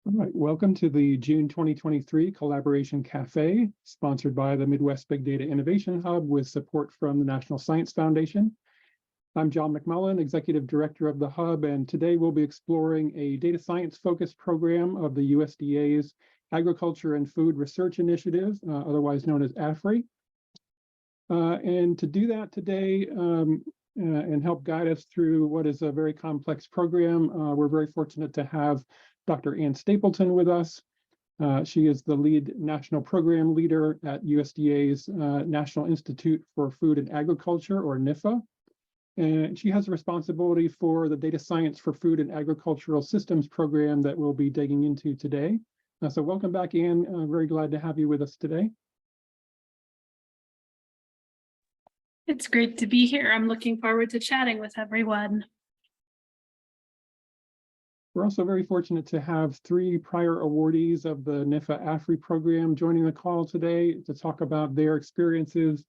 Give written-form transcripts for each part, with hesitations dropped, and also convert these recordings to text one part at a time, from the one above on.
All right, welcome to the June 2023 Collaboration Cafe, sponsored by the Midwest Big Data Innovation Hub with support from the National Science Foundation. I'm John MacMullen, Executive Director of the Hub, and today we'll be exploring a data science-focused program of the USDA's Agriculture and Food Research Initiative, otherwise known as AFRI. And to do that today and help guide us through what is a very complex program, we're very fortunate to have Dr. Ann Stapleton with us. She is the lead national program leader at USDA's National Institute for Food and Agriculture, or NIFA. And she has a responsibility for the Data Science for Food and Agricultural Systems program that we'll be digging into today. So welcome back, Ann. Very glad to have you with us today. It's great to be here. I'm looking forward to chatting with everyone. We're also very fortunate to have 3 prior awardees of the NIFA AFRI program joining the call today to talk about their experiences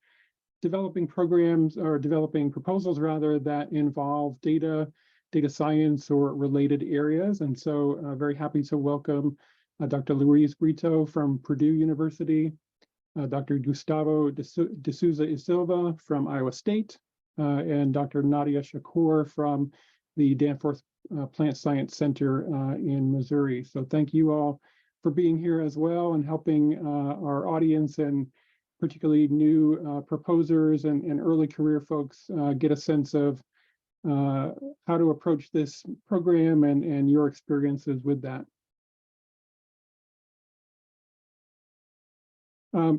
developing programs, or developing proposals rather, that involve data science or related areas. And so very happy to welcome Dr. Luiz Brito from Purdue University, Dr. Gustavo De-Sousa-E-Silva from Iowa State, and Dr. Nadia Shakoor from the Danforth Plant Science Center in Missouri. So thank you all for being here as well and helping our audience, and particularly new proposers and early career folks get a sense of how to approach this program and your experiences with that.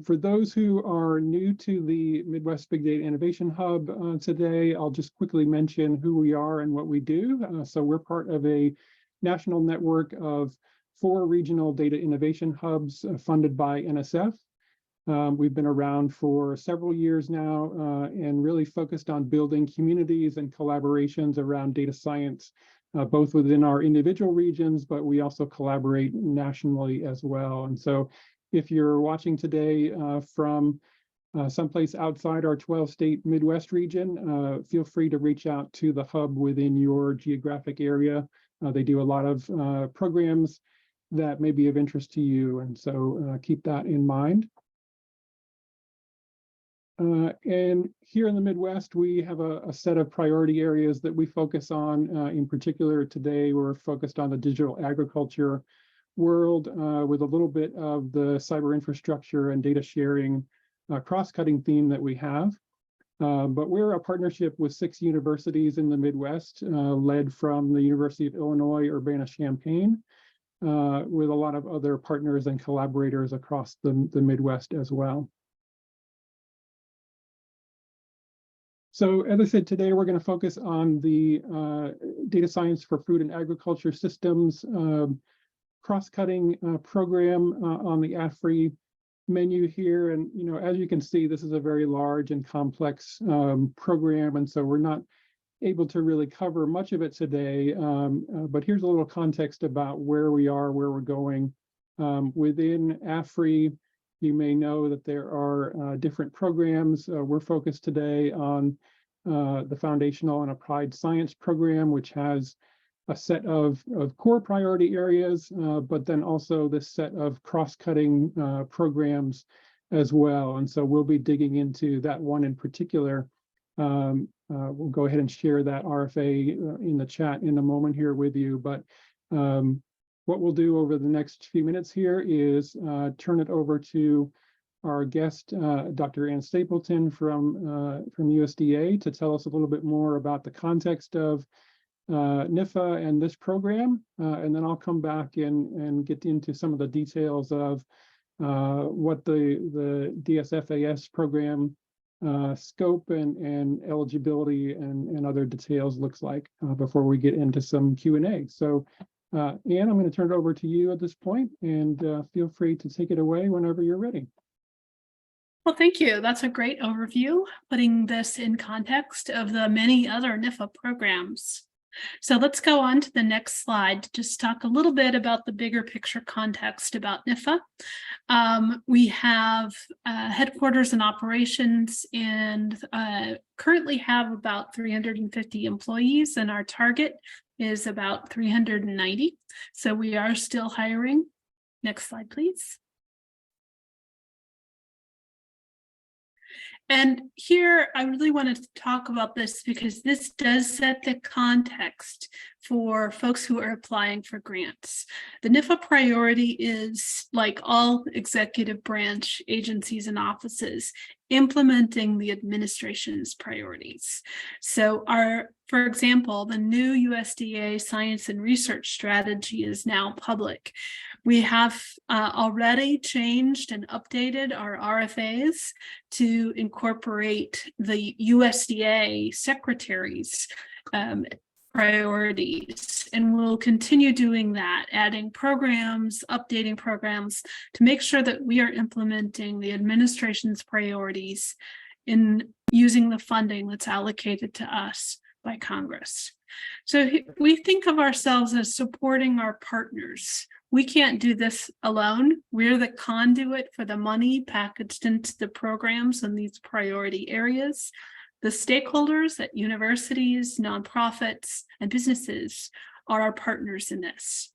For those who are new to the Midwest Big Data Innovation Hub today, I'll just quickly mention who we are and what we do. So we're part of a national network of 4 regional data innovation hubs funded by NSF. We've been around for several years now and really focused on building communities and collaborations around data science, both within our individual regions, but we also collaborate nationally as well. And so if you're watching today from someplace outside our 12-state Midwest region, feel free to reach out to the hub within your geographic area. They do a lot of programs that may be of interest to you, and so keep that in mind. And here in the Midwest, we have a set of priority areas that we focus on. In particular, today, we're focused on the digital agriculture world with a little bit of the cyber infrastructure and data sharing cross-cutting theme that we have. But we're a partnership with 6 universities in the Midwest, led from the University of Illinois, Urbana-Champaign, with a lot of other partners and collaborators across the Midwest as well. So as I said, today we're going to focus on the Data Science for Food and Agriculture Systems cross-cutting program on the AFRI menu here. And as you can see, this is a very large and complex program, and so we're not able to really cover much of it today. But here's a little context about where we are, where we're going. Within AFRI, you may know that there are different programs. We're focused today on the Foundational and Applied Science program, which has a set of core priority areas, but then also this set of cross-cutting programs as well. And so we'll be digging into that one in particular. We'll go ahead and share that RFA in the chat in a moment here with you. But what we'll do over the next few minutes here is turn it over to our guest, Dr. Ann Stapleton from USDA, to tell us a little bit more about the context of NIFA and this program, and then I'll come back and get into some of the details of what the DSFAS program scope and eligibility and other details looks like before we get into some Q&A. So Ann, I'm going to turn it over to you at this point, and feel free to take it away whenever you're ready. Well, thank you. That's a great overview, putting this in context of the many other NIFA programs. So let's go on to the next slide to just talk a little bit about the bigger picture context about NIFA. We have headquarters and operations, and currently have about 350 employees, and our target is about 390. So we are still hiring. Next slide, please. And here I really wanted to talk about this because this does set the context for folks who are applying for grants. The NIFA priority is, like all executive branch agencies and offices, implementing the administration's priorities. So for example, the new USDA science and research strategy is now public. We have already changed and updated our RFAs to incorporate the USDA secretary's priorities, and we'll continue doing that, adding programs, updating programs to make sure that we are implementing the administration's priorities in using the funding that's allocated to us by Congress. So we think of ourselves as supporting our partners. We can't do this alone. We're the conduit for the money packaged into the programs in these priority areas. The stakeholders at universities, nonprofits, and businesses are our partners in this.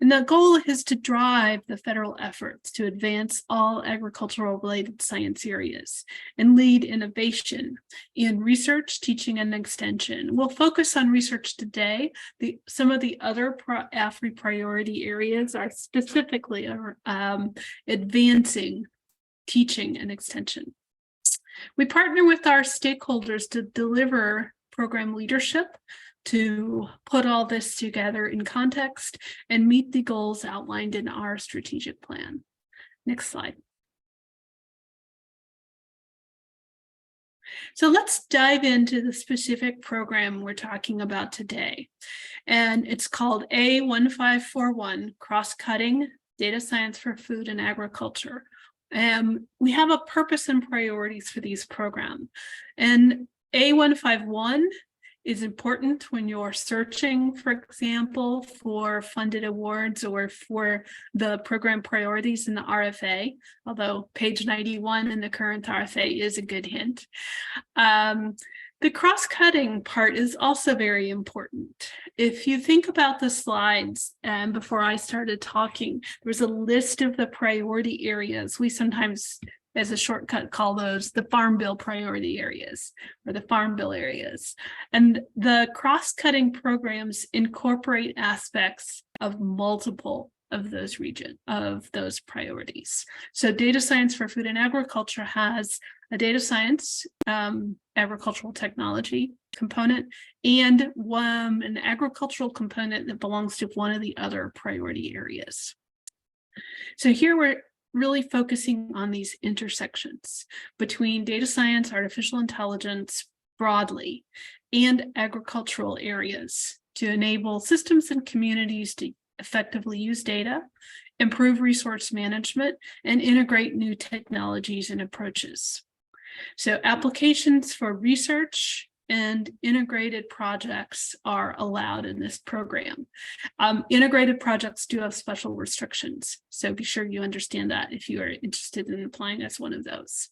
And the goal is to drive the federal efforts to advance all agricultural related science areas and lead innovation in research, teaching, and extension. We'll focus on research today. Some of the other AFRI priority areas are specifically advancing teaching and extension. We partner with our stakeholders to deliver program leadership, to put all this together in context and meet the goals outlined in our strategic plan. Next slide. So let's dive into the specific program we're talking about today. And it's called A1541, Cross-Cutting Data Science for Food and Agriculture. We have a purpose and priorities for these programs. And A151 is important when you're searching, for example, for funded awards or for the program priorities in the RFA, although page 91 in the current RFA is a good hint. The cross-cutting part is also very important. If you think about the slides, and before I started talking, there was a list of the priority areas. We sometimes, as a shortcut, call those the Farm Bill priority areas or the Farm Bill areas. And the cross-cutting programs incorporate aspects of multiple of those priorities. So data science for food and agriculture has a data science, agricultural technology component, and an agricultural component that belongs to one of the other priority areas. So here we're really focusing on these intersections between data science, artificial intelligence broadly, and agricultural areas to enable systems and communities to effectively use data, improve resource management, and integrate new technologies and approaches. So applications for research and integrated projects are allowed in this program. Integrated projects do have special restrictions, so be sure you understand that if you are interested in applying as one of those.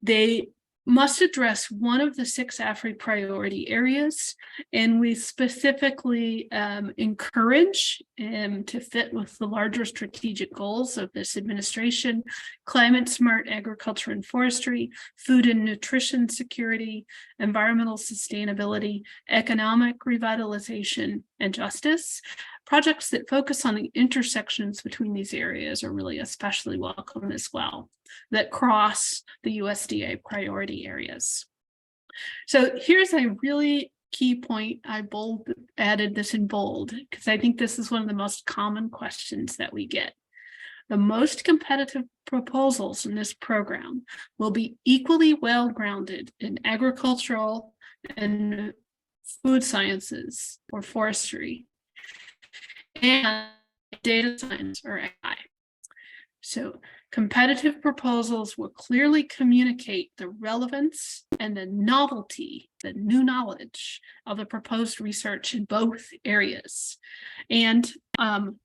They must address one of the 6 AFRI priority areas, and we specifically encourage to fit with the larger strategic goals of this administration: climate smart agriculture and forestry, food and nutrition security, environmental sustainability, economic revitalization, and justice. Projects that focus on the intersections between these areas are really especially welcome as well, that cross the USDA priority areas. So here's a really key point. I added this in bold because I think this is one of the most common questions that we get. The most competitive proposals in this program will be equally well-grounded in agricultural and food sciences or forestry and data science or AI. So competitive proposals will clearly communicate the relevance and the novelty, the new knowledge of the proposed research in both areas. And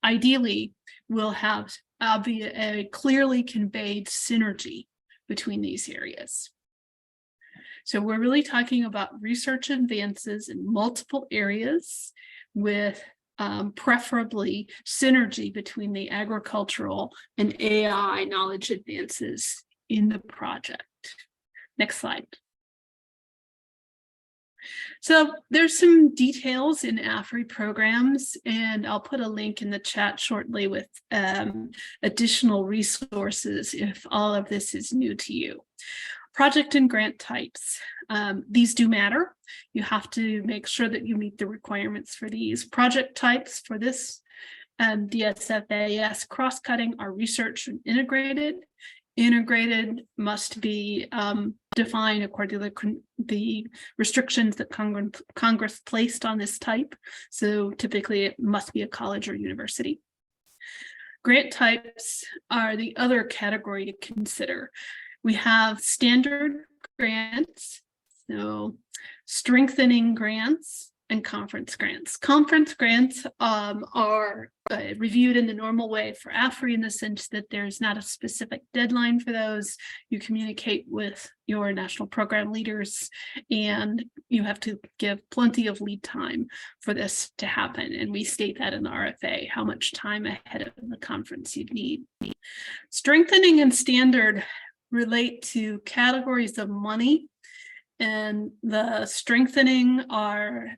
ideally, we'll have a clearly conveyed synergy between these areas. So we're really talking about research advances in multiple areas with preferably synergy between the agricultural and AI knowledge advances in the project. Next slide. So there's some details in AFRI programs, and I'll put a link in the chat shortly with additional resources if all of this is new to you. Project and grant types. These do matter. You have to make sure that you meet the requirements for these. Project types for this DSFAS cross-cutting are research and integrated. Integrated must be defined according to the restrictions that Congress placed on this type. So typically it must be a college or university. Grant types are the other category to consider. We have standard grants, so strengthening grants, and conference grants. Conference grants are reviewed in the normal way for AFRI in the sense that there's not a specific deadline for those. You communicate with your national program leaders, and you have to give plenty of lead time for this to happen. And we state that in the RFA, how much time ahead of the conference you'd need. Strengthening and standard relate to categories of money, and the strengthening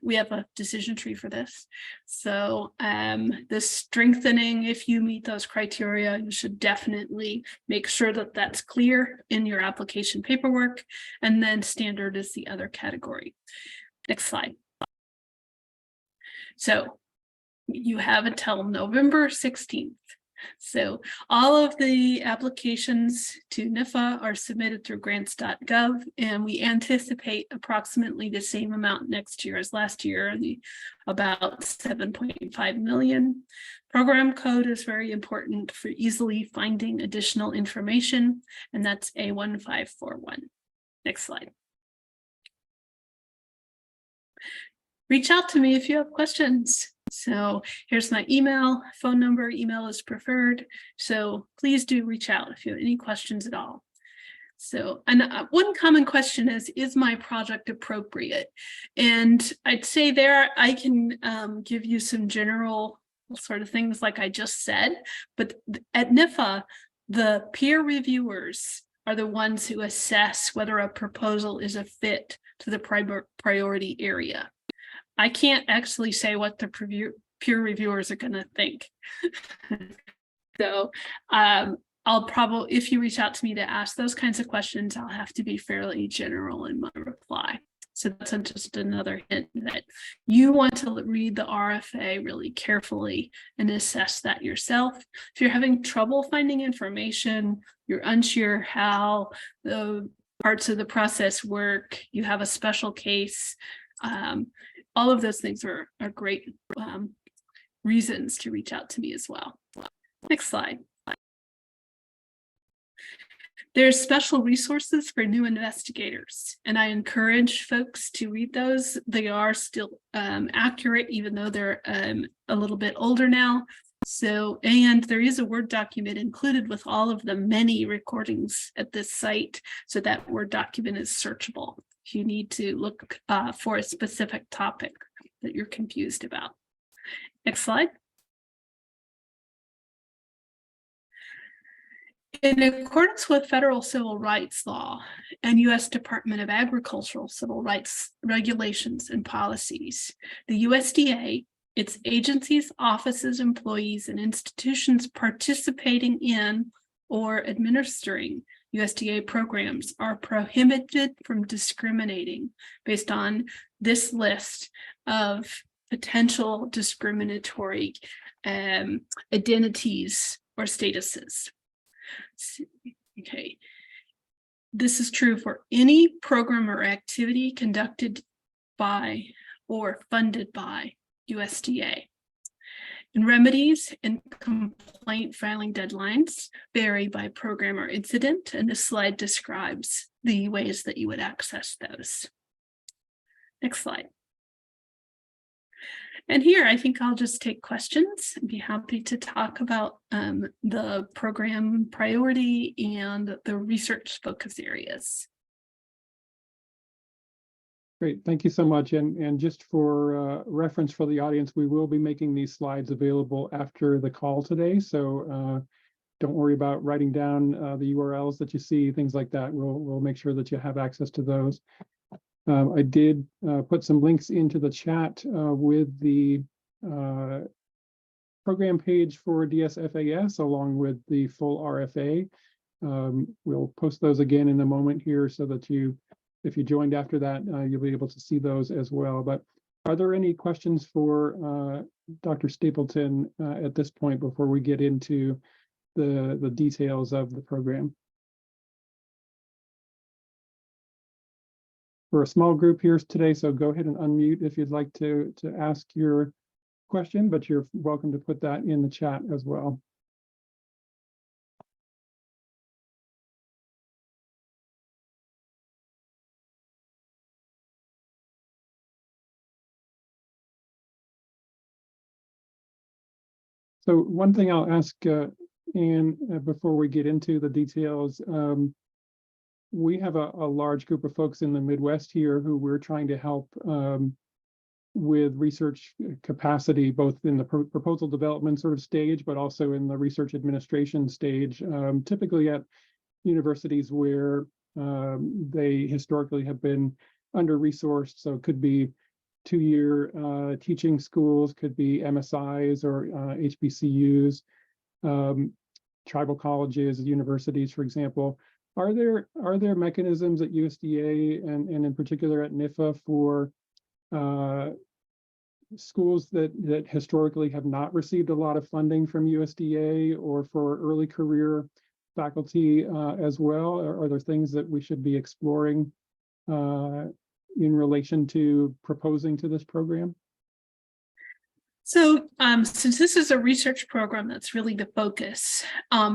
we have a decision tree for this. So the strengthening, if you meet those criteria, you should definitely make sure that that's clear in your application paperwork. And then standard is the other category. Next slide. So you have until November 16th. So all of the applications to NIFA are submitted through grants.gov, and we anticipate approximately the same amount next year as last year, about 7.5 million. Program code is very important for easily finding additional information, and that's A1541. Next slide. Reach out to me if you have questions. So here's my email, phone number. Email is preferred. So please do reach out if you have any questions at all. So, and one common question is my project appropriate? And I'd say there I can give you some general sort of things like I just said, but at NIFA, the peer reviewers are the ones who assess whether a proposal is a fit to the priority area. I can't actually say what the peer reviewers are going to think. So I'll probably, if you reach out to me to ask those kinds of questions, I'll have to be fairly general in my reply. So that's just another hint that you want to read the RFA really carefully and assess that yourself. If you're having trouble finding information, you're unsure how the parts of the process work, you have a special case, all of those things are great reasons to reach out to me as well. Next slide. There's special resources for new investigators, and I encourage folks to read those. They are still accurate, even though they're a little bit older now. So, and there is a Word document included with all of the many recordings at this site, so that Word document is searchable if you need to look for a specific topic that you're confused about. Next slide. In accordance with federal civil rights law and U.S. Department of Agricultural civil rights regulations and policies, the USDA, its agencies, offices, employees, and institutions participating in or administering USDA programs are prohibited from discriminating based on this list of potential discriminatory identities or statuses. Okay, this is true for any program or activity conducted by or funded by USDA. And remedies and complaint filing deadlines vary by program or incident, and this slide describes the ways that you would access those. Next slide. And here, I think I'll just take questions and be happy to talk about the program priority and the research focus areas. Great, thank you so much. And just for reference for the audience, we will be making these slides available after the call today. So don't worry about writing down the URLs that you see, things like that. We'll make sure that you have access to those. I did put some links into the chat with the program page for DSFAS along with the full RFA. We'll post those again in a moment here so that if you joined after that, you'll be able to see those as well. But are there any questions for Dr. Stapleton at this point before we get into the details of the program? We're a small group here today, so go ahead and unmute if you'd like to ask your question, but you're welcome to put that in the chat as well. So one thing I'll ask Anne before we get into the details, we have a large group of folks in the Midwest here who we're trying to help with research capacity, both in the proposal development sort of stage, but also in the research administration stage, typically at universities where they historically have been under-resourced. So it could be two-year teaching schools, could be MSIs or HBCUs, tribal colleges, universities, for example. Are there mechanisms at USDA and in particular at NIFA for schools that historically have not received a lot of funding from USDA or for early career faculty as well? Are there things that we should be exploring in relation to proposing to this program? So since this is a research program, that's really the focus.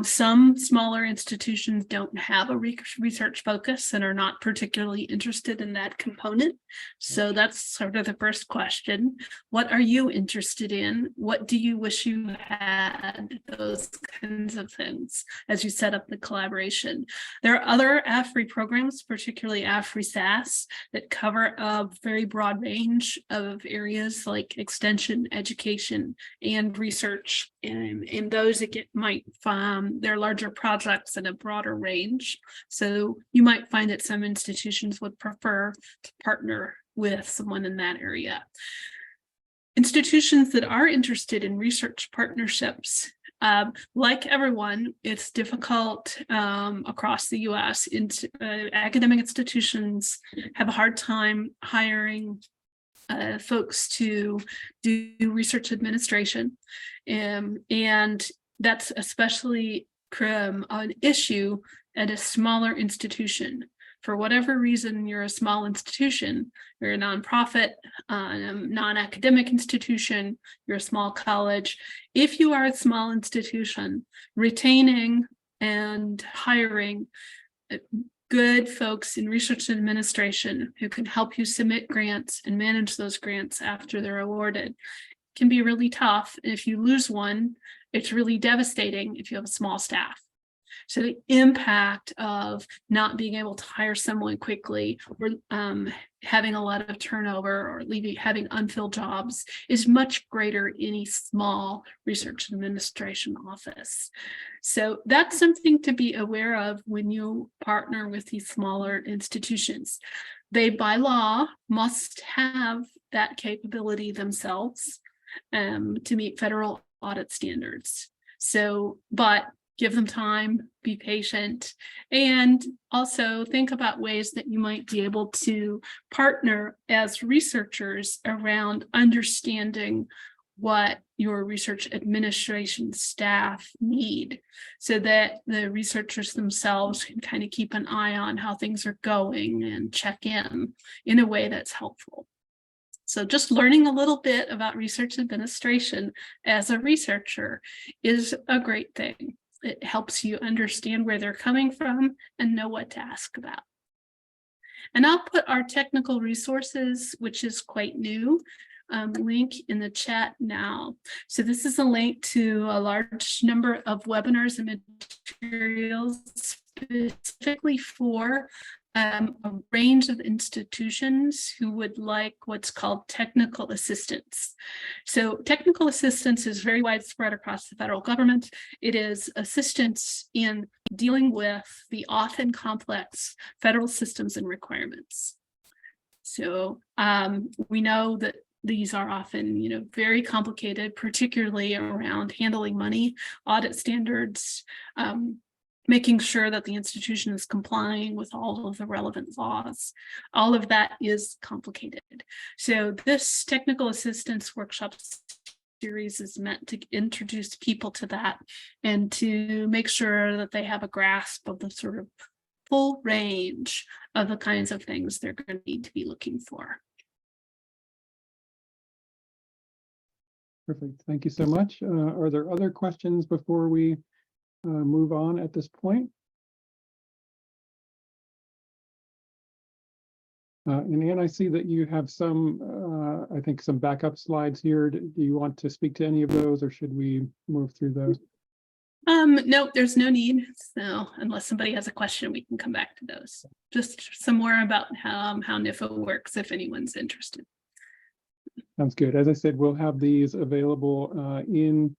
Some smaller institutions don't have a research focus and are not particularly interested in that component. So that's sort of the first question. What are you interested in? What do you wish you had? Those kinds of things as you set up the collaboration. There are other AFRI programs, particularly AFRI-SAS, that cover a very broad range of areas like extension, education, and research, and those that might find their larger projects in a broader range. So you might find that some institutions would prefer to partner with someone in that area. Institutions that are interested in research partnerships, like everyone, it's difficult across the US. Academic institutions have a hard time hiring folks to do research administration, and that's especially an issue at a smaller institution. For whatever reason, you're a small institution, you're a nonprofit, non-academic institution, you're a small college. If you are a small institution, retaining and hiring good folks in research administration who can help you submit grants and manage those grants after they're awarded can be really tough. If you lose one, it's really devastating if you have a small staff. So the impact of not being able to hire someone quickly, or having a lot of turnover, or having unfilled jobs is much greater in any small research administration office. So that's something to be aware of when you partner with these smaller institutions. They, by law, must have that capability themselves to meet federal audit standards. So, but give them time, be patient, and also think about ways that you might be able to partner as researchers around understanding what your research administration staff need, so that the researchers themselves can kind of keep an eye on how things are going and check in a way that's helpful. So just learning a little bit about research administration as a researcher is a great thing. It helps you understand where they're coming from and know what to ask about. And I'll put our technical resources, which is quite new, link in the chat now. So this is a link to a large number of webinars and materials specifically for a range of institutions who would like what's called technical assistance. So technical assistance is very widespread across the federal government. It is assistance in dealing with the often complex federal systems and requirements. So we know that these are often, very complicated, particularly around handling money, audit standards, making sure that the institution is complying with all of the relevant laws. All of that is complicated. So this technical assistance workshop series is meant to introduce people to that and to make sure that they have a grasp of the sort of full range of the kinds of things they're going to need to be looking for. Perfect. Thank you so much. Are there other questions before we move on at this point? And Anne, I see that you have some, I think, some backup slides here. Do you want to speak to any of those, or should we move through those? No, there's no need. So unless somebody has a question, we can come back to those. Just some more about how NIFA works if anyone's interested. Sounds good. As I said, we'll have these available in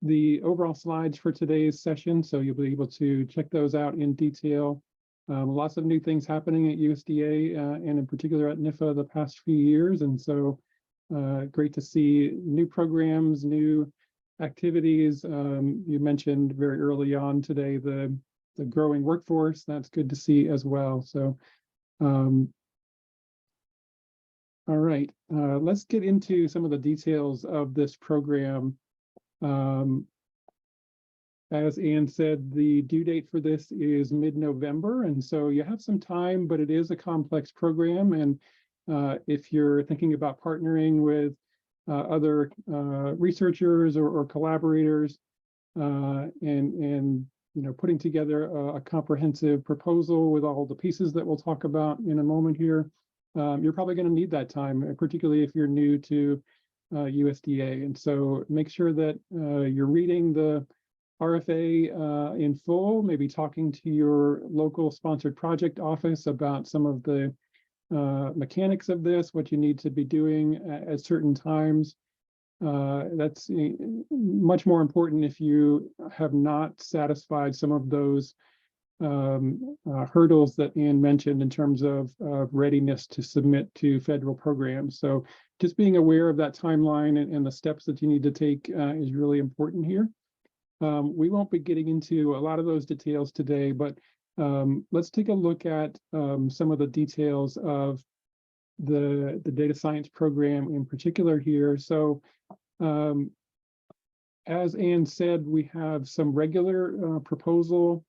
the overall slides for today's session, so you'll be able to check those out in detail. Lots of new things happening at USDA and in particular at NIFA the past few years, and so great to see new programs, new activities. You mentioned very early on today the growing workforce. That's good to see as well. So all right, let's get into some of the details of this program. As Anne said, the due date for this is mid-November, and so you have some time, but it is a complex program. And if you're thinking about partnering with other researchers or collaborators and putting together a comprehensive proposal with all the pieces that we'll talk about in a moment here, you're probably going to need that time, particularly if you're new to USDA. And so make sure that you're reading the RFA in full, maybe talking to your local sponsored project office about some of the mechanics of this, what you need to be doing at certain times. That's much more important if you have not satisfied some of those hurdles that Anne mentioned in terms of readiness to submit to federal programs. So just being aware of that timeline and the steps that you need to take is really important here. We won't be getting into a lot of those details today, but let's take a look at some of the details of the data science program in particular here. So as Anne said, we have some regular proposal,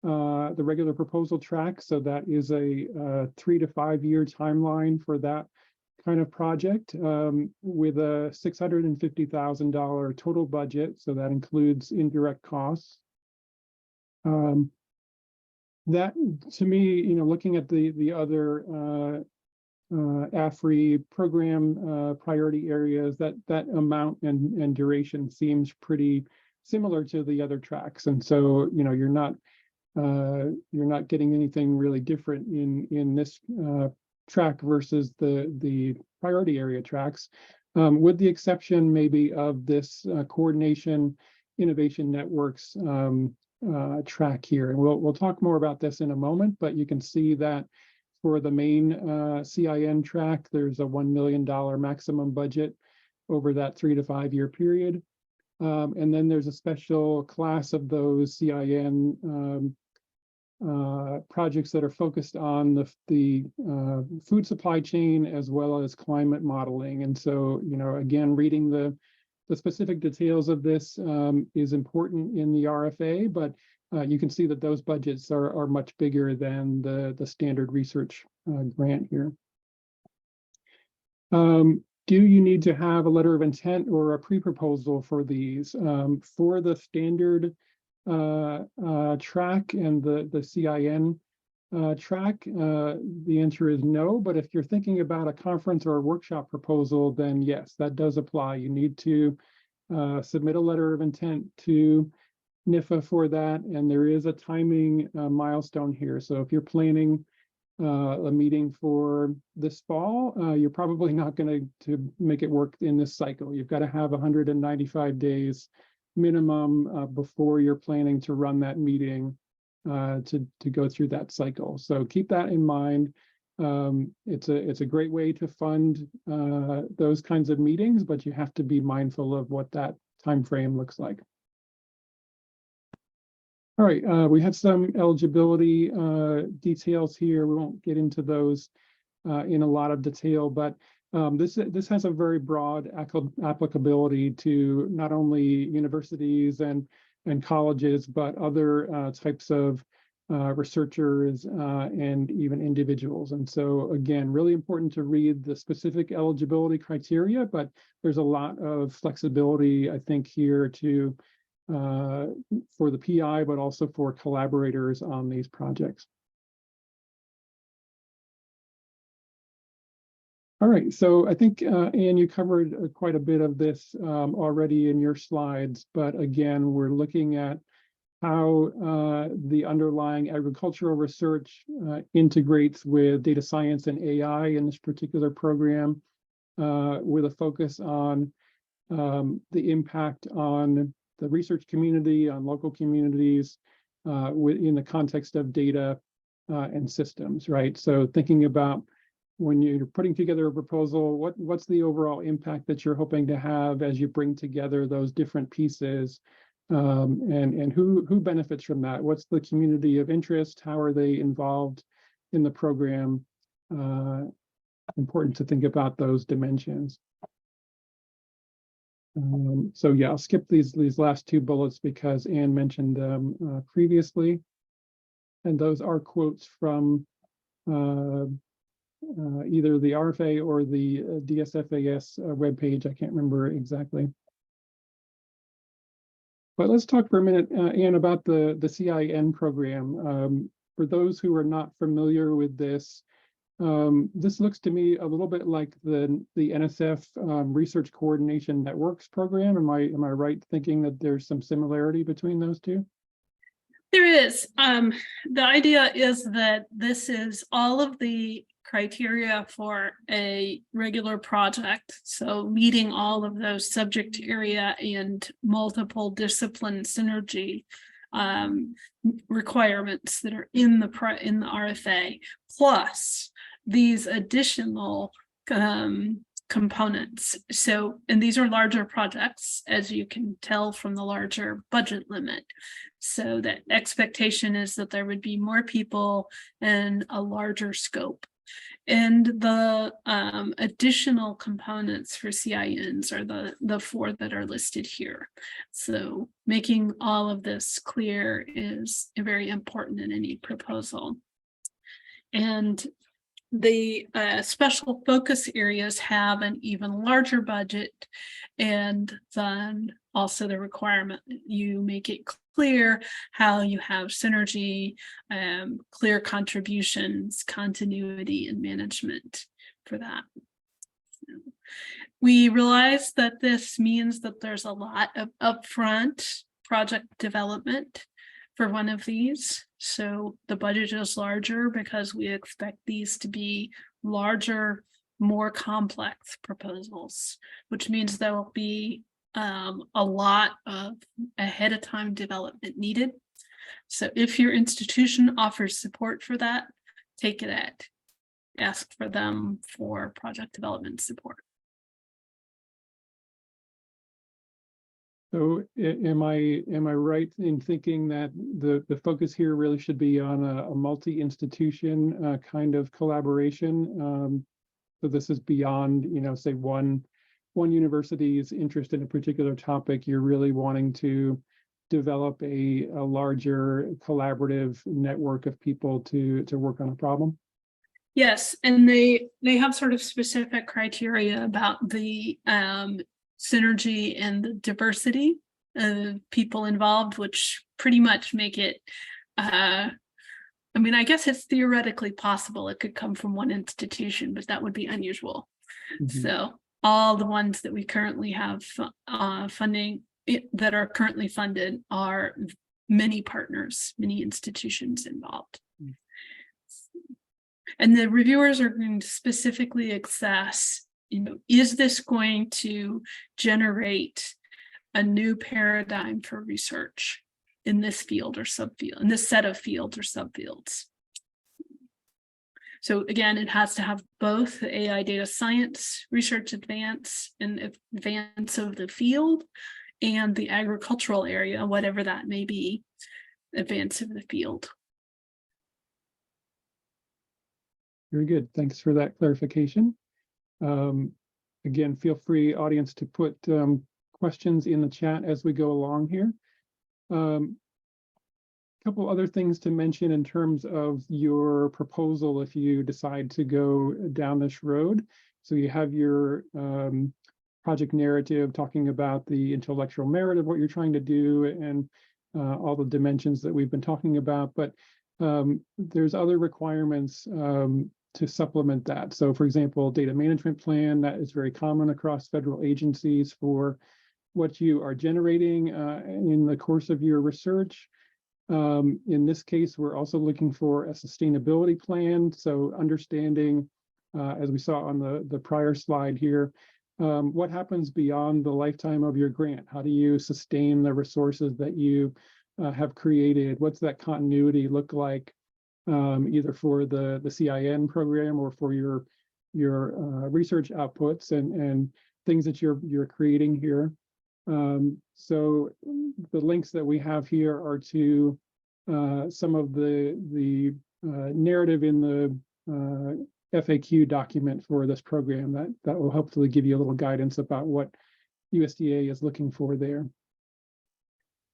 the regular proposal track. So that is a 3 to 5 year timeline for that kind of project with a $650,000 total budget. So that includes indirect costs. That, to me, looking at the other AFRI program priority areas, that amount and duration seems pretty similar to the other tracks. And so, you're not getting anything really different in this track versus the priority area tracks, with the exception maybe of this coordination innovation networks track here. And we'll talk more about this in a moment, but you can see that for the main CIN track, there's a $1 million maximum budget over that 3 to 5 year period. And then there's a special class of those CIN projects that are focused on the food supply chain as well as climate modeling. And so, again, reading the specific details of this is important in the RFA, but you can see that those budgets are much bigger than the standard research grant here. Do you need to have a letter of intent or a pre-proposal for these? For the standard track and the CIN track, the answer is no. But if you're thinking about a conference or a workshop proposal, then yes, that does apply. You need to submit a letter of intent to NIFA for that, and there is a timing milestone here. So if you're planning a meeting for this fall, you're probably not going to make it work in this cycle. You've got to have 195 days minimum before you're planning to run that meeting to go through that cycle. So keep that in mind. It's a great way to fund those kinds of meetings, but you have to be mindful of what that time frame looks like. All right, we have some eligibility details here. We won't get into those in a lot of detail, but this has a very broad applicability to not only universities and colleges, but other types of researchers and even individuals. And so again, really important to read the specific eligibility criteria, but there's a lot of flexibility, I think, here to for the PI, but also for collaborators on these projects. All right, so I think, Anne, you covered quite a bit of this already in your slides, but again, we're looking at how the underlying agricultural research integrates with data science and AI in this particular program, with a focus on the impact on the research community, on local communities, in the context of data and systems, right? So thinking about when you're putting together a proposal, what's the overall impact that you're hoping to have as you bring together those different pieces, and who benefits from that? What's the community of interest? How are they involved in the program? Important to think about those dimensions. So yeah, I'll skip these last two bullets because Anne mentioned them previously, and those are quotes from either the RFA or the DSFAS webpage. I can't remember exactly. But let's talk for a minute, Anne, about the CIN program. For those who are not familiar with this, this looks to me a little bit like the NSF Research Coordination Networks program. Am I right thinking that there's some similarity between those two? There is. The idea is that this is all of the criteria for a regular project. So meeting all of those subject area and multiple discipline synergy requirements that are in the RFA, plus these additional components. So, and these are larger projects, as you can tell from the larger budget limit. So the expectation is that there would be more people and a larger scope. And the additional components for CINs are the four that are listed here. So making all of this clear is very important in any proposal. And the special focus areas have an even larger budget, and then also the requirement you make it clear how you have synergy, clear contributions, continuity, and management for that. We realize that this means that there's a lot of upfront project development for one of these. So the budget is larger because we expect these to be larger, more complex proposals, which means there will be a lot of ahead of time development needed. So if your institution offers support for that, take it at, ask for them for project development support. So am I right in thinking that the focus here really should be on a multi-institution kind of collaboration? So this is beyond, say one university's interest in a particular topic. You're really wanting to develop a larger collaborative network of people to work on a problem? Yes, and they have sort of specific criteria about the synergy and the diversity of people involved, which pretty much make it, I mean, I guess it's theoretically possible it could come from one institution, but that would be unusual. Mm-hmm. So all the ones that we currently have funding that are currently funded are many partners, many institutions involved. And the reviewers are going to specifically assess, is this going to generate a new paradigm for research in this field or subfield, in this set of fields or subfields? So again, it has to have both the AI data science research advance and advance of the field and the agricultural area, whatever that may be, advance of the field. Very good. Thanks for that clarification. Again, feel free, audience, to put questions in the chat as we go along here. Couple other things to mention in terms of your proposal if you decide to go down this road. So you have your project narrative talking about the intellectual merit of what you're trying to do and all the dimensions that we've been talking about, but there's other requirements to supplement that. So for example, data management plan, that is very common across federal agencies for what you are generating in the course of your research. In this case, we're also looking for a sustainability plan. So understanding, as we saw on the prior slide here, what happens beyond the lifetime of your grant? How do you sustain the resources that you have created? What's that continuity look like, either for the CIN program or for your research outputs and things that you're creating here? So the links that we have here are to some of the narrative in the FAQ document for this program that will hopefully give you a little guidance about what USDA is looking for there.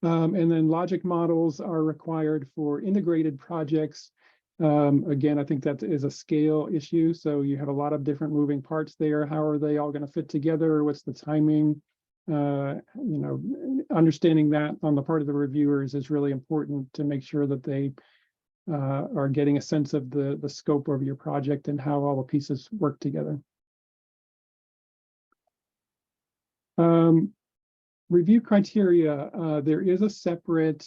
And then logic models are required for integrated projects. Again, I think that is a scale issue. So you have a lot of different moving parts there. How are they all going to fit together? What's the timing? Understanding that on the part of the reviewers is really important to make sure that they are getting a sense of the scope of your project and how all the pieces work together. Review criteria. There is a separate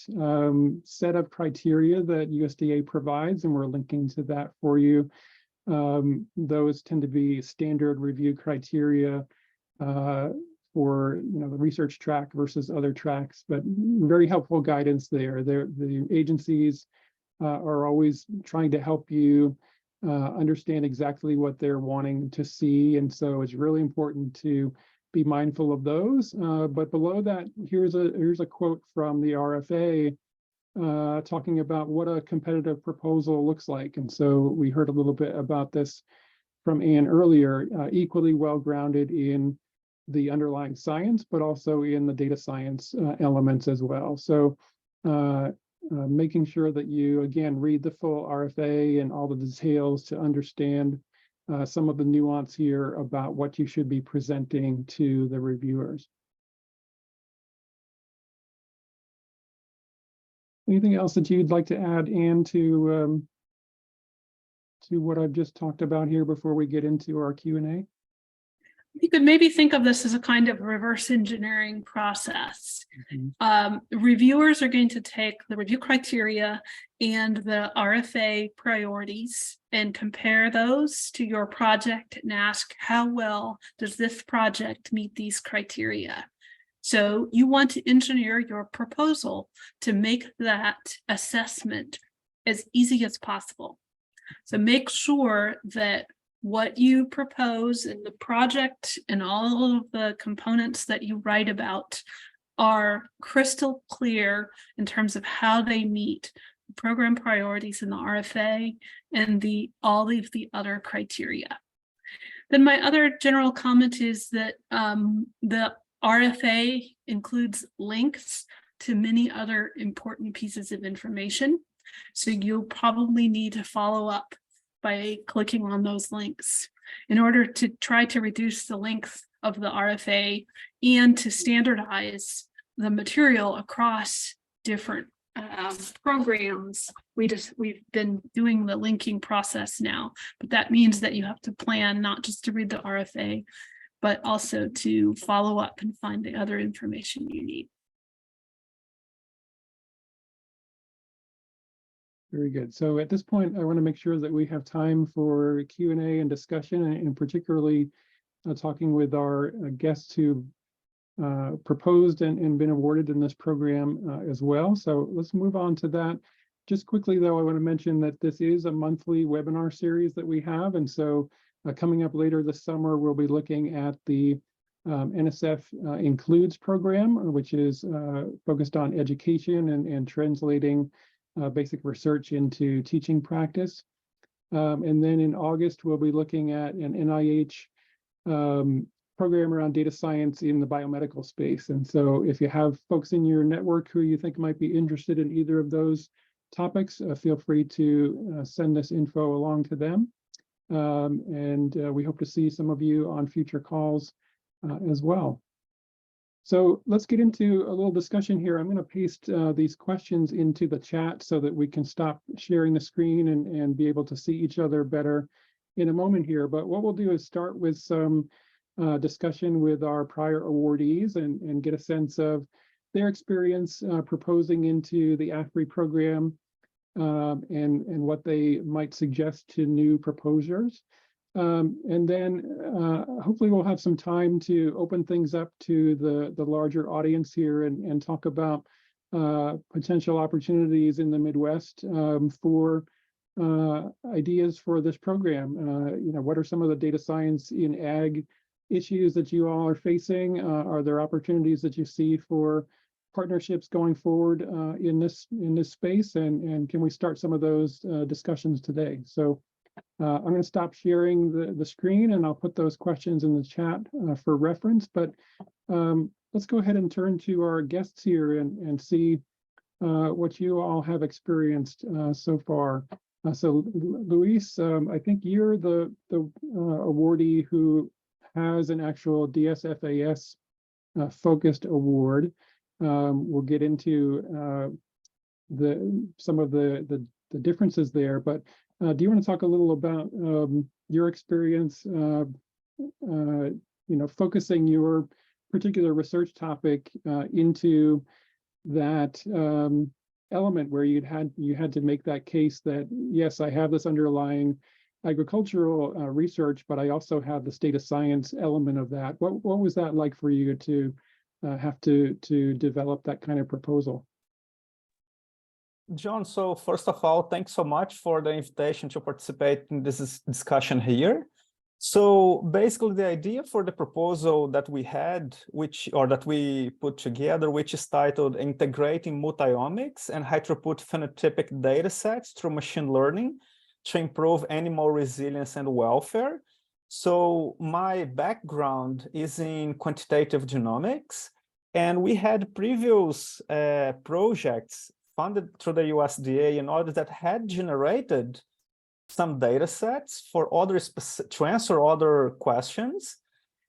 set of criteria that USDA provides, and we're linking to that for you. Those tend to be standard review criteria for the research track versus other tracks, but very helpful guidance there. The agencies are always trying to help you understand exactly what they're wanting to see, and so it's really important to be mindful of those. But below that, here's a quote from the RFA talking about what a competitive proposal looks like. And so we heard a little bit about this from Anne earlier, equally well-grounded in the underlying science, but also in the data science elements as well. So making sure that you, again, read the full RFA and all the details to understand some of the nuance here about what you should be presenting to the reviewers. Anything else that you'd like to add, Anne, to what I've just talked about here before we get into our Q&A? You could maybe think of this as a kind of reverse engineering process. Reviewers are going to take the review criteria and the RFA priorities and compare those to your project and ask, how well does this project meet these criteria? So you want to engineer your proposal to make that assessment as easy as possible. So make sure that what you propose in the project and all of the components that you write about are crystal clear in terms of how they meet the program priorities in the RFA and all of the other criteria. Then my other general comment is that the RFA includes links to many other important pieces of information. So you'll probably need to follow up by clicking on those links in order to try to reduce the length of the RFA and to standardize the material across different programs. We've been doing the linking process now, but that means that you have to plan not just to read the RFA, but also to follow up and find the other information you need. Very good. So at this point, I want to make sure that we have time for Q&A and discussion, and particularly talking with our guests who proposed and been awarded in this program as well. So let's move on to that. Just quickly, though, I want to mention that this is a monthly webinar series that we have. And so coming up later this summer, we'll be looking at the NSF Includes program, which is focused on education and translating basic research into teaching practice. And then in August, we'll be looking at an NIH program around data science in the biomedical space. And so if you have folks in your network who you think might be interested in either of those topics, feel free to send this info along to them. And we hope to see some of you on future calls as well. So let's get into a little discussion here. I'm going to paste these questions into the chat so that we can stop sharing the screen and be able to see each other better in a moment here. But what we'll do is start with some discussion with our prior awardees and get a sense of their experience proposing into the AFRI program and what they might suggest to new proposers. And then hopefully we'll have some time to open things up to the larger audience here and talk about potential opportunities in the Midwest for ideas for this program. What are some of the data science in ag issues that you all are facing? Are there opportunities that you see for partnerships going forward in this space? And can we start some of those discussions today? So I'm going to stop sharing the screen and I'll put those questions in the chat for reference. But let's go ahead and turn to our guests here and see what you all have experienced so far. So Luiz, I think you're the awardee who has an actual DSFAS focused award. We'll get into some of the differences there, but do you want to talk a little about your experience, focusing your particular research topic into that element where you had to make that case that, yes, I have this underlying agricultural research, but I also have this data science element of that. What was that like for you to have to develop that kind of proposal? John, so first of all, thanks so much for the invitation to participate in this discussion here. So basically the idea for the proposal that we had, that we put together, which is titled Integrating Multiomics and High Throughput Phenotypic Data Sets Through Machine Learning to Improve Animal Resilience and Welfare. So my background is in quantitative genomics, and we had previous projects funded through the USDA in order that had generated some data sets for to answer other questions.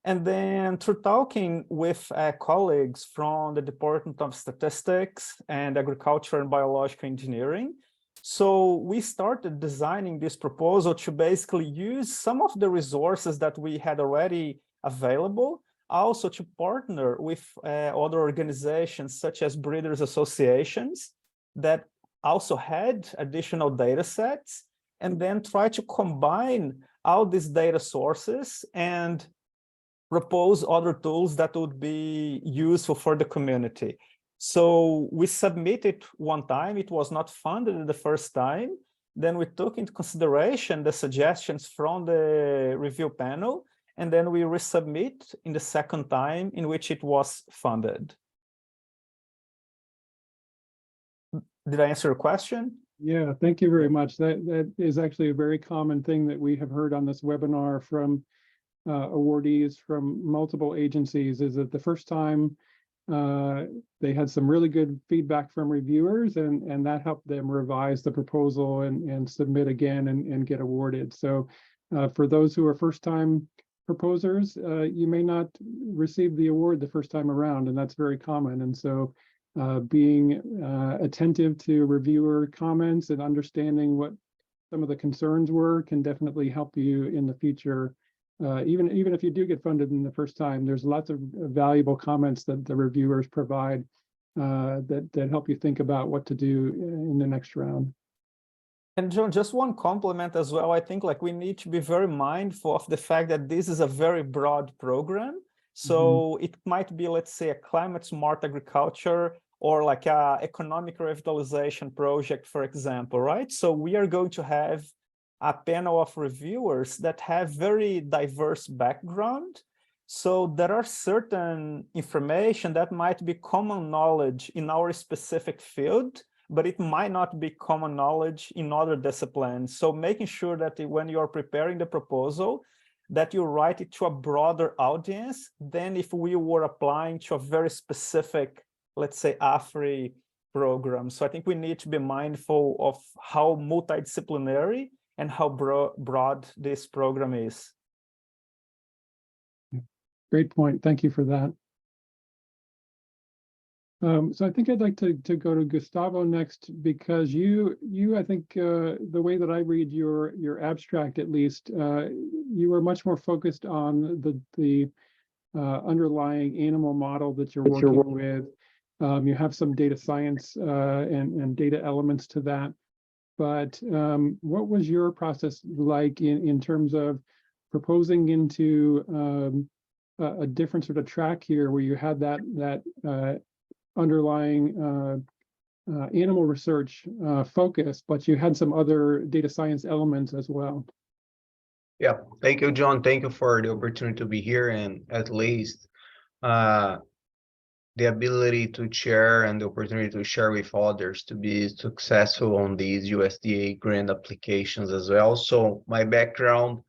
And then through talking with colleagues from the Department of Statistics and Agriculture and Biological Engineering, so we started designing this proposal to basically use some of the resources that we had already available, also to partner with other organizations such as breeders associations that also had additional data sets, and then try to combine all these data sources and propose other tools that would be useful for the community. So we submitted one time, it was not funded the first time. Then we took into consideration the suggestions from the review panel, and then we resubmit in the second time in which it was funded. Did I answer your question? Yeah, thank you very much. That is actually a very common thing that we have heard on this webinar from awardees from multiple agencies, is that the first time they had some really good feedback from reviewers, and that helped them revise the proposal and submit again and get awarded. So for those who are first-time proposers, you may not receive the award the first time around, and that's very common. And so being attentive to reviewer comments and understanding what some of the concerns were can definitely help you in the future. Even if you do get funded in the first time, there's lots of valuable comments that the reviewers provide that help you think about what to do in the next round. And John, just one compliment as well. I think like we need to be very mindful of the fact that this is a very broad program. So it might be, let's say, a climate smart agriculture or like a economic revitalization project, for example, right? So we are going to have a panel of reviewers that have very diverse background. So there are certain information that might be common knowledge in our specific field, but it might not be common knowledge in other disciplines. So making sure that when you are preparing the proposal, that you write it to a broader audience than if we were applying to a very specific, let's say, AFRI program. So I think we need to be mindful of how multidisciplinary and how broad this program is. Great point. Thank you for that. So I think I'd like to go to Gustavo next, because you I think the way that I read your abstract, at least, you are much more focused on the underlying animal model that you're working with. You have some data science and data elements to that. But what was your process like in terms of proposing into a different sort of track here, where you had that underlying animal research focus, but you had some other data science elements as well? Yeah, thank you, John. Thank you for the opportunity to be here, and at least the ability to share and the opportunity to share with others to be successful on these USDA grant applications as well. So my background,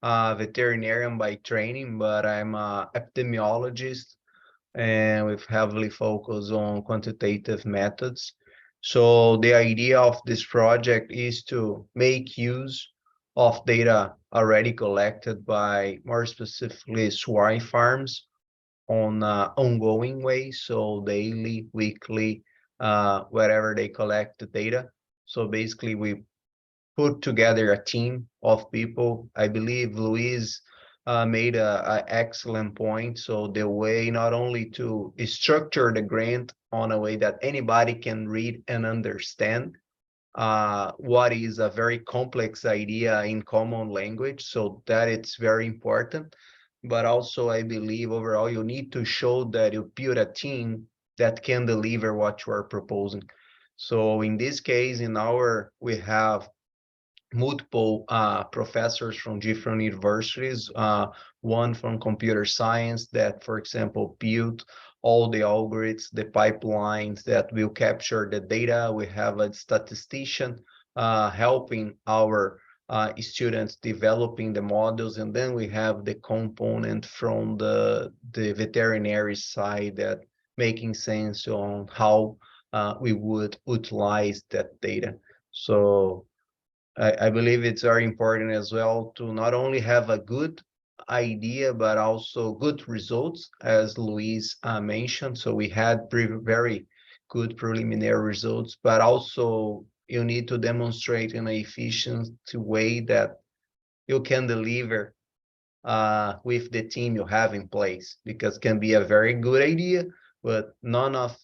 veterinarian by training, but I'm an epidemiologist and with heavily focus on quantitative methods. So the idea of this project is to make use of data already collected by, more specifically, swine farms on ongoing way, so daily, weekly, wherever they collect the data. So basically we put together a team of people. I believe Luiz made a excellent point. So the way not only to structure the grant on a way that anybody can read and understand what is a very complex idea in common language. So that it's very important. But also I believe overall you need to show that you build a team that can deliver what you are proposing. So in this case, we have multiple professors from different universities, one from computer science that, for example, built all the algorithms, the pipelines that will capture the data. We have a statistician helping our students developing the models, and then we have the component from the veterinary side that making sense on how we would utilize that data. So I believe it's very important as well to not only have a good idea, but also good results, as Luiz mentioned. So we had very good preliminary results, but also you need to demonstrate in an efficient way that you can deliver with the team you have in place, because it can be a very good idea, but none of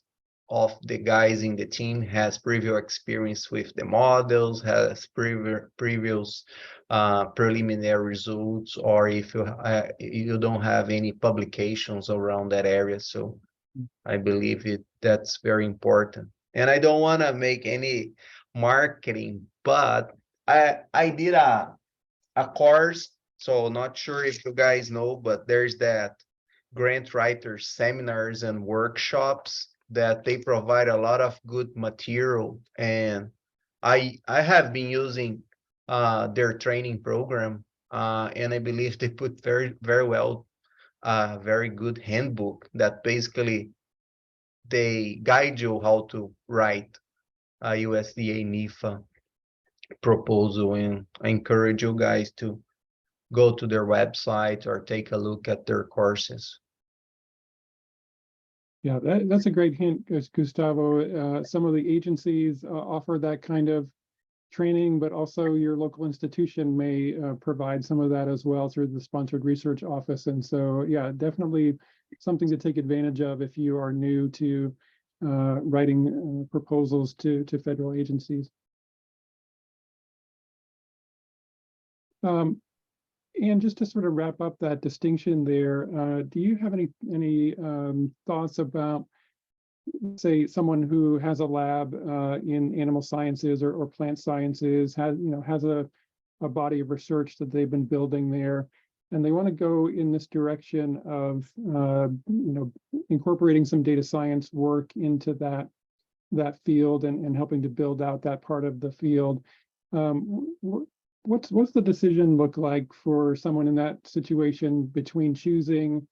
the guys in the team has previous experience with the models, has previous preliminary results, or if you don't have any publications around that area. So I believe that's very important. And I don't want to make any marketing, but I did a course. So not sure if you guys know, but there's that grant writers seminars and workshops that they provide a lot of good material, and I have been using their training program, and I believe they put very well very good handbook that basically they guide you how to write a USDA NIFA proposal, and I encourage you guys to go to their website or take a look at their courses. Yeah, that's a great hint, Gustavo. Some of the agencies offer that kind of training, but also your local institution may provide some of that as well through the sponsored research office. And so, yeah, definitely something to take advantage of if you are new to writing proposals to federal agencies. And just to sort of wrap up that distinction there, do you have any thoughts about, say, someone who has a lab in animal sciences or plant sciences, has a body of research that they've been building there, and they want to go in this direction of incorporating some data science work into that field and helping to build out that part of the field. What's the decision look like for someone in that situation between choosing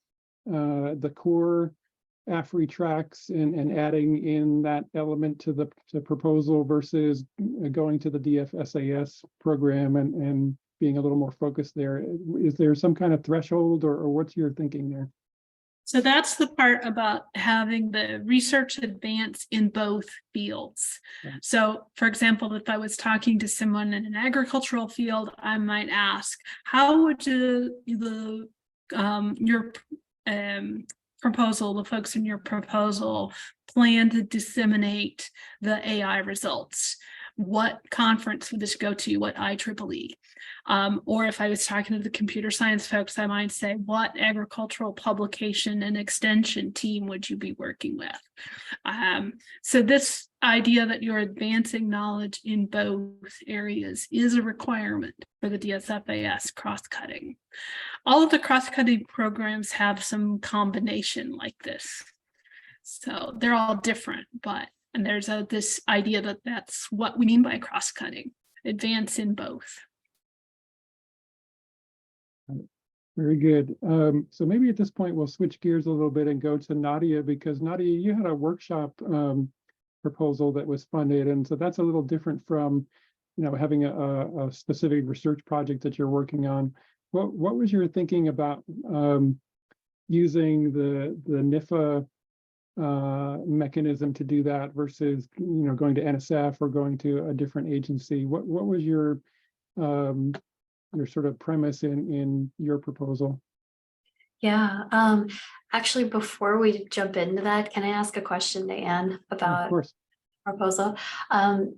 the core AFRI tracks and adding in that element to the proposal versus going to the DSFAS program and being a little more focused there? Is there some kind of threshold, or what's your thinking there? So that's the part about having the research advance in both fields. Right. So, for example, if I was talking to someone in an agricultural field, I might ask, how would your proposal, the folks in your proposal, plan to disseminate the AI results? What conference would this go to? What IEEE? Or if I was talking to the computer science folks, I might say, what agricultural publication and extension team would you be working with? So this idea that you're advancing knowledge in both areas is a requirement for the DSFAS cross-cutting. All of the cross-cutting programs have some combination like this. So they're all different, and there's this idea that that's what we mean by cross-cutting, advance in both. Very good. So maybe at this point, we'll switch gears a little bit and go to Nadia, because Nadia, you had a workshop proposal that was funded. And so that's a little different from, having a specific research project that you're working on. What was your thinking about using the NIFA mechanism to do that versus going to NSF or going to a different agency? What was your sort of premise in your proposal? Yeah, actually, before we jump into that, can I ask a question to Anne about Of course. proposal? And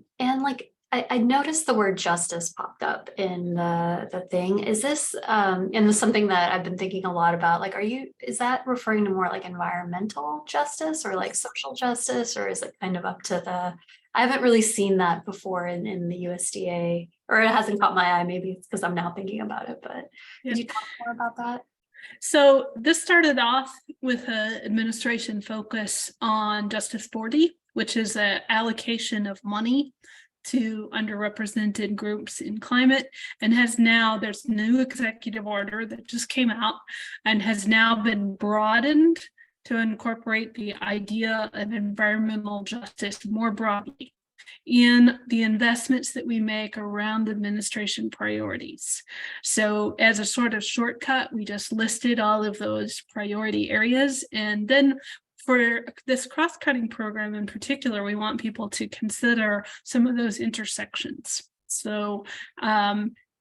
I noticed the word justice popped up in the thing. Is this and this is something that I've been thinking a lot about? Like, is that referring to more like environmental justice or like social justice, or is it kind of up to I haven't really seen that before in the USDA, or it hasn't caught my eye. Maybe it's because I'm now thinking about it, but could you talk more about that? So this started off with an administration focus on Justice 40, which is an allocation of money to underrepresented groups in climate, and there's a new executive order that just came out and has now been broadened to incorporate the idea of environmental justice more broadly in the investments that we make around administration priorities. So as a sort of shortcut, we just listed all of those priority areas. And then for this cross-cutting program in particular, we want people to consider some of those intersections. So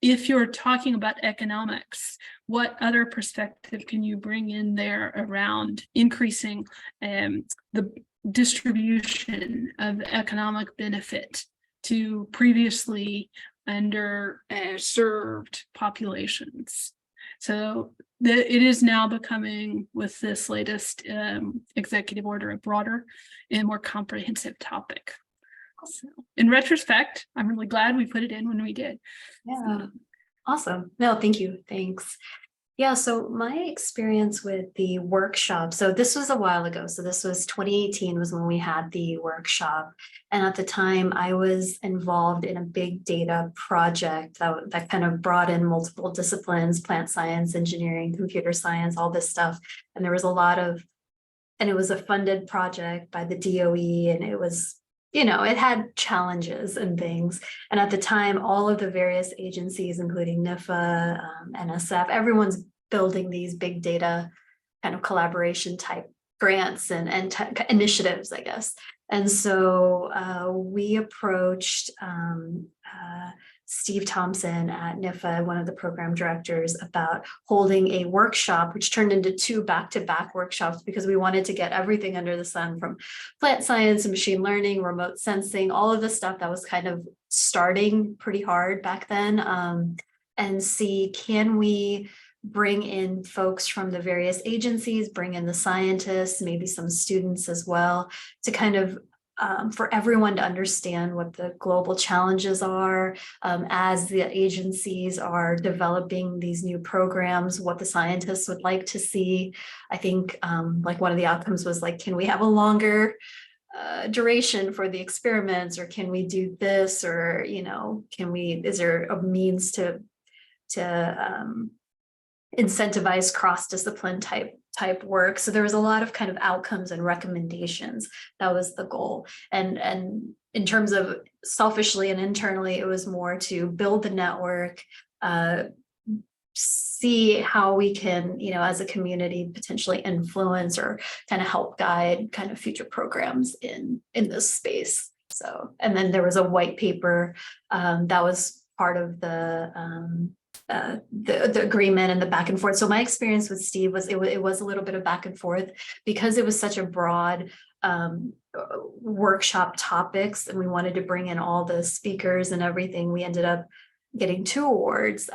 if you're talking about economics, what other perspective can you bring in there around increasing the distribution of economic benefit to previously underserved populations? So it is now becoming, with this latest executive order, a broader and more comprehensive topic. So in retrospect, I'm really glad we put it in when we did. Yeah, awesome. No, thank you. Thanks. Yeah, so my experience with the workshop, so this was a while ago. So this was 2018 was when we had the workshop. And at the time I was involved in a big data project that kind of brought in multiple disciplines, plant science, engineering, computer science, all this stuff. And there was a lot of, and it was a funded project by the DOE, and it was, it had challenges and things. And at the time, all of the various agencies, including NIFA, NSF, everyone's building these big data kind of collaboration type grants and initiatives, I guess. And so we approached Steve Thompson at NIFA, one of the program directors, about holding a workshop, which turned into 2 back-to-back workshops, because we wanted to get everything under the sun, from plant science and machine learning, remote sensing, all of the stuff that was kind of starting pretty hard back then. and see, can we bring in folks from the various agencies, bring in the scientists, maybe some students as well, to kind of for everyone to understand what the global challenges are as the agencies are developing these new programs, what the scientists would like to see. I think like one of the outcomes was like, can we have a longer duration for the experiments, or can we do this, or, you know, is there a means to incentivize cross-discipline type work? So there was a lot of kind of outcomes and recommendations. That was the goal. And in terms of selfishly and internally, it was more to build the network, see how we can, you know, as a community potentially influence or kind of help guide kind of future programs in this space. So, and then there was a white paper that was part of the agreement and the back and forth. So my experience with Steve was it was a little bit of back and forth because it was such a broad workshop topics, and we wanted to bring in all the speakers and everything. We ended up getting 2 awards,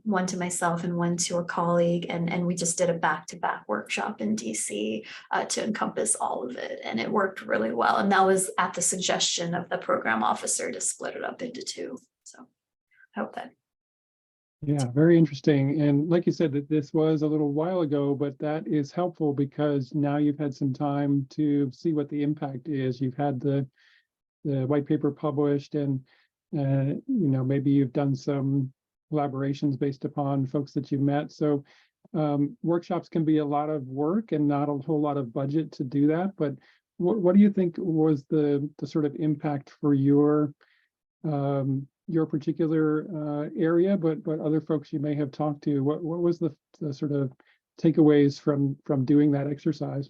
one to myself and one to a colleague, and we just did a back-to-back workshop in DC to encompass all of it, and it worked really well. And that was at the suggestion of the program officer to split it up into 2. So I hope that. Yeah, very interesting. And like you said, that this was a little while ago, but that is helpful because now you've had some time to see what the impact is. You've had the white paper published, and you know, maybe you've done some collaborations based upon folks that you've met. So workshops can be a lot of work and not a whole lot of budget to do that. But what do you think was the sort of impact for your particular area, but other folks you may have talked to? What was the sort of takeaways from doing that exercise?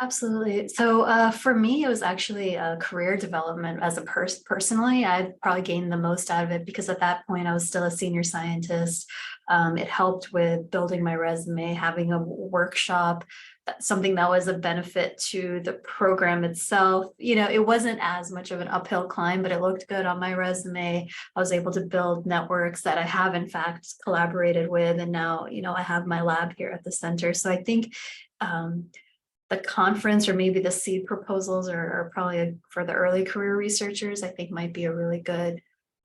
Absolutely. So for me, it was actually a career development as a personally. I probably gained the most out of it because at that point I was still a senior scientist. It helped with building my resume, having a workshop, something that was a benefit to the program itself. You know, it wasn't as much of an uphill climb, but it looked good on my resume. I was able to build networks that I have in fact collaborated with, and now, you know, I have my lab here at the center. So I think the conference, or maybe the seed proposals, are probably for the early career researchers, I think might be a really good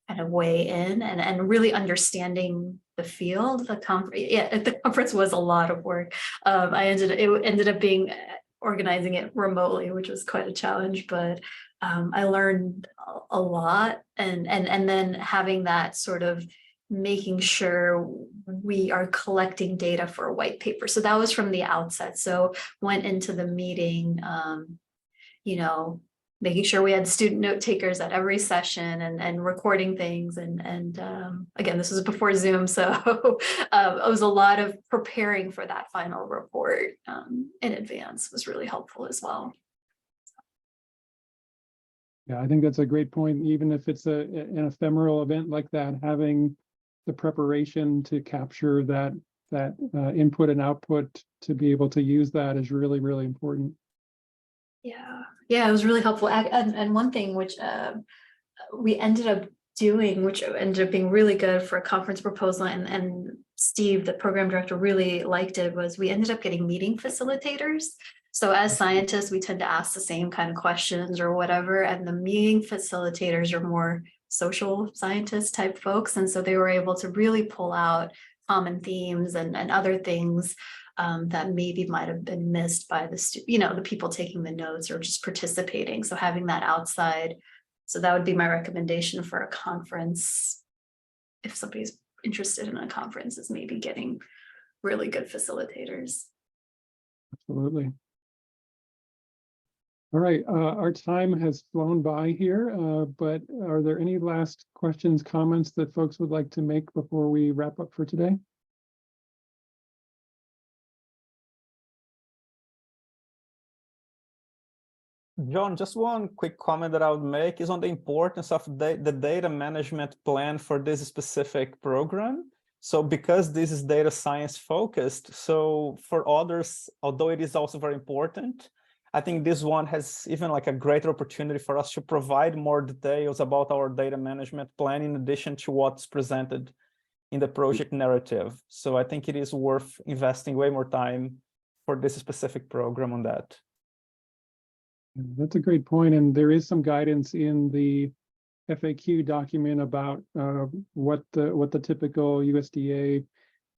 kind of way in, and really understanding the field. The conference was a lot of work. It ended up being organizing it remotely, which was quite a challenge, but I learned a lot, and then having that sort of making sure we are collecting data for a white paper. So that was from the outset. So went into the meeting, you know, making sure we had student note takers at every session, and recording things. And again, this was before Zoom. So it was a lot of preparing for that final report in advance was really helpful as well. Yeah, I think that's a great point. Even if it's an ephemeral event like that, having the preparation to capture that input and output to be able to use that is really, really important. Yeah, it was really helpful. And one thing which we ended up doing, which ended up being really good for a conference proposal, and Steve, the program director, really liked it, was we ended up getting meeting facilitators. So as scientists, we tend to ask the same kind of questions or whatever, and the meeting facilitators are more social scientist type folks. And so they were able to really pull out common themes and other things that maybe might have been missed by the people taking the notes or just participating. So having that outside. So that would be my recommendation for a conference. If somebody's interested in a conference, is maybe getting really good facilitators. Absolutely. All right, our time has flown by here, but are there any last questions, comments that folks would like to make before we wrap up for today? John, just one quick comment that I would make is on the importance of the data management plan for this specific program. So because this is data science focused, so for others, although it is also very important, I think this one has even like a greater opportunity for us to provide more details about our data management plan in addition to what's presented in the project narrative. So I think it is worth investing way more time for this specific program on that. That's a great point, and there is some guidance in the FAQ document about what the typical USDA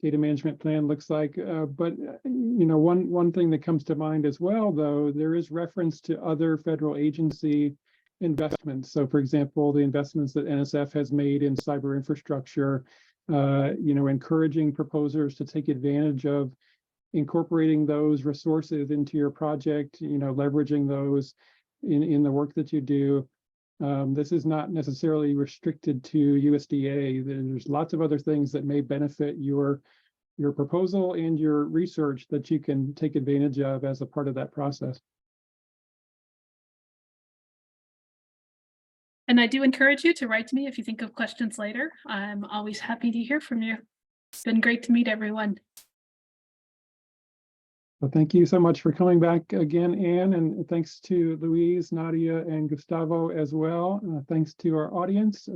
data management plan looks like. But one thing that comes to mind as well, though, there is reference to other federal agency investments. So, for example, the investments that NSF has made in cyber infrastructure, encouraging proposers to take advantage of incorporating those resources into your project, leveraging those in the work that you do. This is not necessarily restricted to USDA. There's lots of other things that may benefit your proposal and your research that you can take advantage of as a part of that process. And I do encourage you to write to me if you think of questions later. I'm always happy to hear from you. It's been great to meet everyone. Well, thank you so much for coming back again, Anne, and thanks to Luiz, Nadia, and Gustavo as well. Thanks to our audience.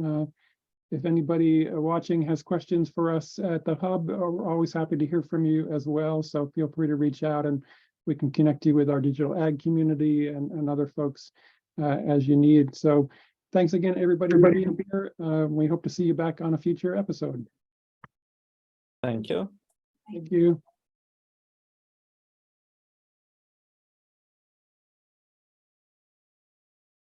If anybody watching has questions for us at the Hub, we're always happy to hear from you as well. So feel free to reach out and we can connect you with our digital ag community and other folks as you need. So thanks again, everybody for being here. We hope to see you back on a future episode. Thank you. Thank you.